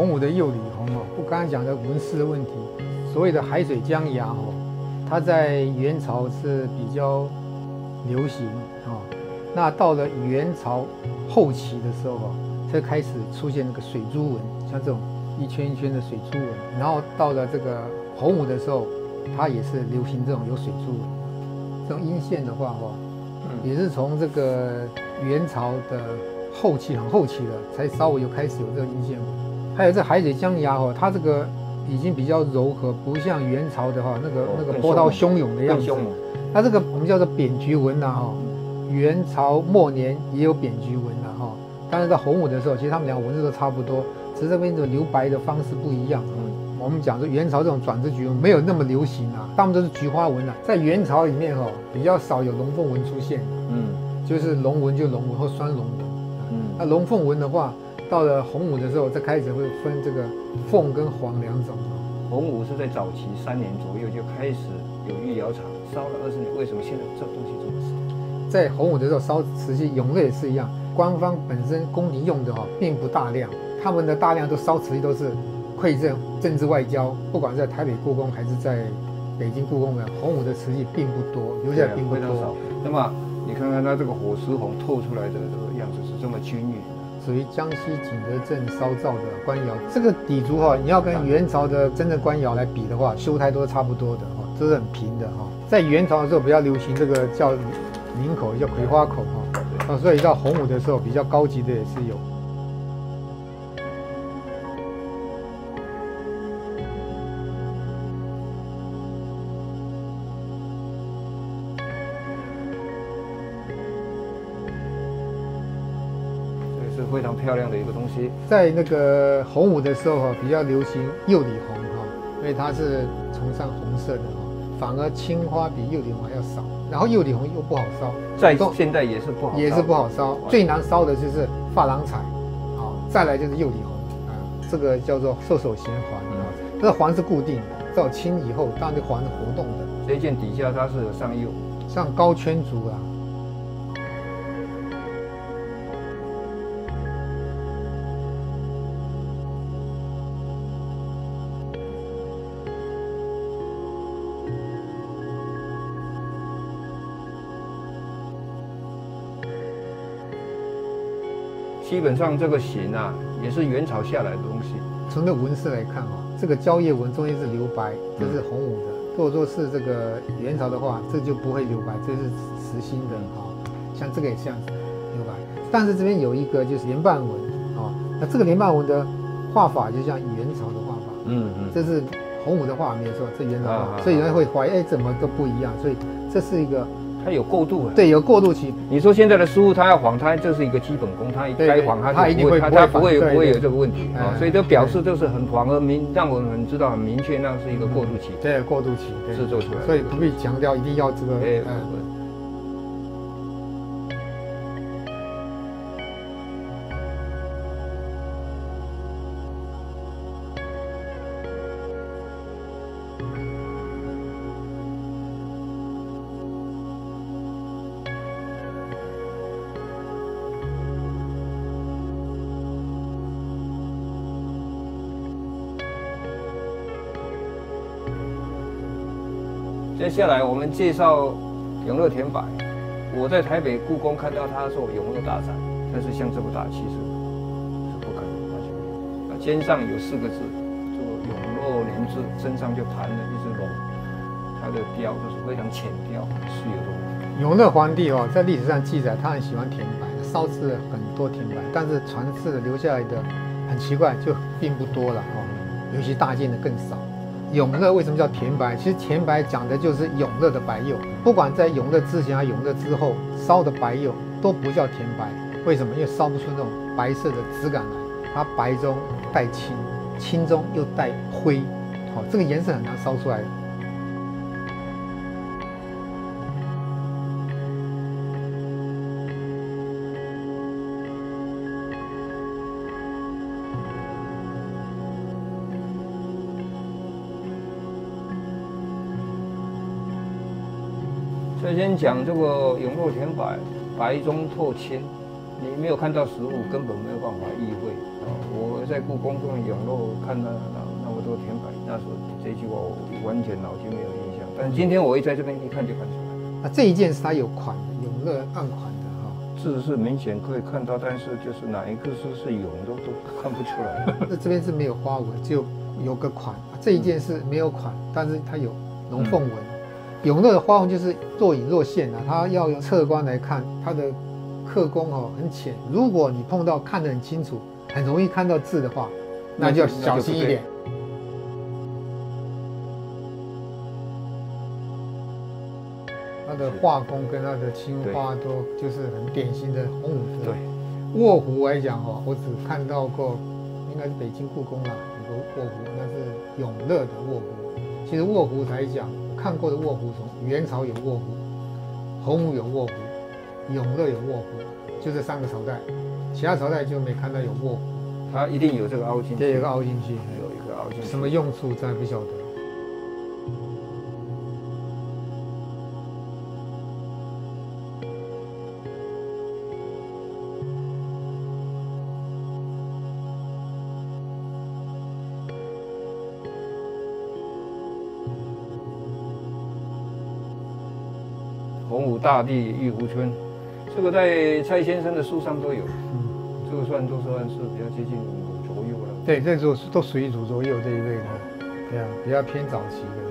洪武的釉里红哦，不刚才讲的纹饰的问题，所谓的海水江崖哦，它在元朝是比较流行哦。那到了元朝后期的时候哦，才开始出现那个水珠纹，像这种一圈一圈的水珠纹。然后到了这个洪武的时候，它也是流行这种有水珠纹。这种阴线的话哦，也是从这个元朝的后期很后期了，才稍微开始有这个阴线纹。还有这海水江崖哦，它这个已经比较柔和，不像元朝的话那个波涛汹涌的样子。它这个我们叫做扁菊纹呐哈，元朝末年也有扁菊纹呐哈，但是在洪武的时候，其实他们两个纹饰都差不多，只是这边的留白的方式不一样。我们讲说元朝这种转枝菊纹没有那么流行啊，他们都是菊花纹啊。在元朝里面哦，比较少有龙凤纹出现，就是龙纹就龙纹或双龙纹。那龙凤纹的话，到了洪武的时候，才开始会分这个凤跟凰两种。洪武是在早期3年左右就开始有御窑厂烧了20年，为什么现在这东西这么少？在洪武的时候烧瓷器，永乐也是一样，官方本身宫廷用的并不大量，他们的大量都烧瓷器都是馈赠政治外交，不管在台北故宫还是在北京故宫的，洪武的瓷器并不多，留下来并不多。那么你看看它这个火石红透出来的这个样子是这么均匀。属于江西景德镇烧造的官窑，这个底足你要跟元朝的真正官窑来比的话，修台都是差不多的都是很平的在元朝的时候比较流行这个叫领口，叫葵花口所以到洪武的时候比较高级的也是有。是非常漂亮的一个东西。在那个洪武的时候比较流行釉里红因为它是崇尚红色的反而青花比釉里红还要少。然后釉里红又不好烧，在现在也是不好烧，也是不好烧。最难烧的就是珐琅彩再来就是釉里红这个叫做兽首衔环这个环是固定的，到清以后，当然这环是活动的。这一件底下它是有上釉，像高圈足基本上这个型也是元朝下来的东西。从这纹饰来看这个蕉叶纹中间是留白，这是洪武的。如果说是这个元朝的话，这就不会留白，这是实心的像这个也这样子留白。但是这边有一个就是莲瓣纹那这个莲瓣纹的画法就像元朝的画法，这是洪武的画没有错，这元朝画法，所以有人会怀疑怎么都不一样，所以这是一个。它有过渡对，有过渡期。你说现在的师傅他要仿，他这是一个基本功，他该仿他一定会，他不会有这个问题所以这表示这是很仿而让我们知道很明确，那是一个过渡期。对，过渡期制作出来，所以不必强调一定要这个。接下来我们介绍永乐田柏。我在台北故宫看到他做永乐大展，但是像这么大其实是不可能完全没有。肩上有4个字，做永乐年制，身上就盘了一只龙，它的雕就是非常浅雕，很稀有的。永乐皇帝在历史上记载，他很喜欢田柏，烧制了很多田柏，但是传世的留下来的很奇怪，就并不多了尤其大件的更少。永乐为什么叫田柏？其实田柏讲的就是永乐的白釉，不管在永乐之前还是永乐之后烧的白釉都不叫田柏。为什么？因为烧不出那种白色的质感来，它白中带青，青中又带灰，这个颜色很难烧出来的。所以先讲这个永乐田柏，白中透青，你没有看到实物，根本没有办法意会。我在故宫中永乐看了那么多填白，那时候这句话我完全脑筋没有印象，但是今天我一在这边一看就看出来。那这一件是它有款的，永乐暗款的哈。字是明显可以看到，但是就是哪一个是永都看不出来。这边是没有花纹，就有个款。这一件是没有款，但是它有龙凤纹。永乐的花纹就是若隐若现啊，它要用侧观来看，它的刻工很浅。如果你碰到看得很清楚，很容易看到字的话，那就要小心一点。它的画工跟它的青花都就是很典型的洪武风。对，卧壶来讲我只看到过，应该是北京故宫啦，有个卧壶，那是永乐的卧壶。其实卧壶来讲，我看过的卧壶，从元朝有卧壶，洪武有卧壶，永乐有卧壶，就这3个朝代，其他朝代就没看到有卧壶。它一定有这个凹进去，对，有个凹进去，有一个凹进去，什么用处咱不晓得。洪武大帝玉壶春，这个在蔡先生的书上都有。这个都算是比较接近乳浊釉了。对，这都属于乳浊釉这一类的，对啊，比较偏早期的。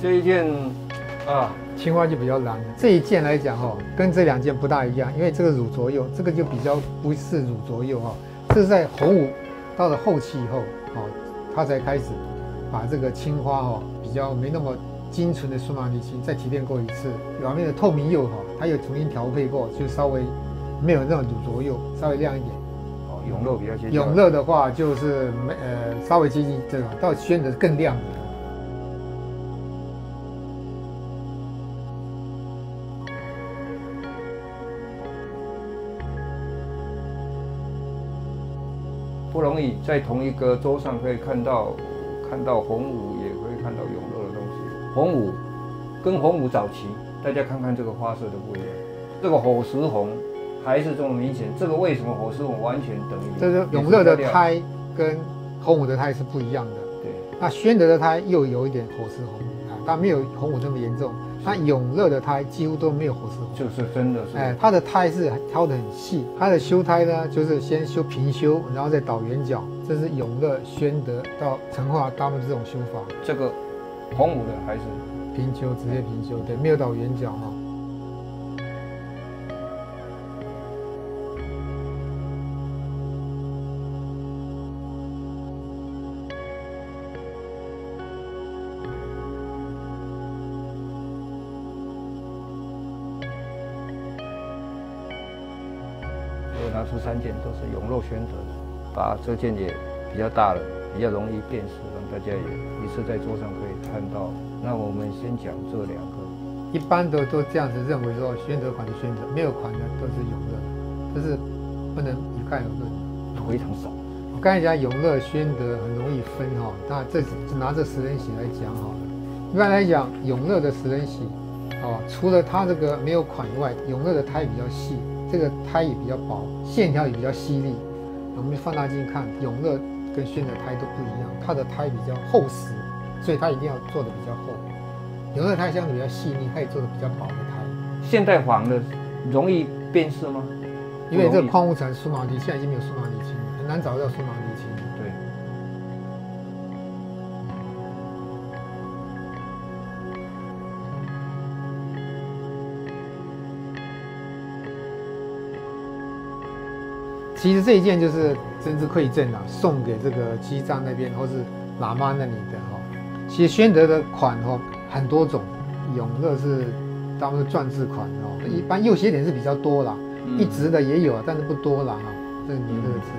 这一件青花就比较蓝了。这一件来讲跟这2件不大一样，因为这个乳浊釉，这个就比较不是乳浊釉这是在洪武到了后期以后他才开始把这个青花比较没那么精纯的苏麻离青再提炼过一次，表面的透明釉它又重新调配过，就稍微没有那种乳浊釉，稍微亮一点。永乐比较接近。永乐的话就是稍微接近这个，到宣德更亮的。不容易在同一个桌上可以看到洪武，也可以看到永乐的东西。洪武跟洪武早期，大家看看这个花色的不一样。这个火石红还是这么明显，这个为什么火石红完全等于？这是永乐的胎跟洪武的胎是不一样的。对，那宣德的胎又有一点火石红但没有洪武这么严重。那永乐的胎几乎都没有火石红，就是真的是，它的胎是挑得很细。它的修胎呢，就是先修平修，然后再倒圆角。这是永乐、宣德到成化他们这种修法。这个洪武的还是平修，直接平修，对，没有倒圆角拿出3件都是永乐宣德的，把这件也比较大了，比较容易辨识，让大家也一次在桌上可以看到。那我们先讲这2个，一般都这样子认为说，宣德款的宣德，没有款的都是永乐，这是不能一概而论的，非常少。我刚才讲永乐、宣德很容易分那这就拿这10人洗来讲好了。一般来讲，永乐的10人洗除了它这个没有款以外，永乐的胎比较细。这个胎也比较薄，线条也比较犀利。我们放大镜看，永乐跟宣德胎都不一样，它的胎比较厚实，所以它一定要做的比较厚。永乐胎相对比较细腻，它也做的比较薄的胎。现代仿的容易辨识吗？因为这个矿物层苏麻离现在已经没有苏麻离青了，很难找到苏麻离青。对。其实这一件就是真知馈赠送给这个姬张那边或是喇嘛那里的其实宣德的款很多种，永乐是他们的篆字款一般右写点是比较多啦，一直的也有，但是不多啦这个年这个字。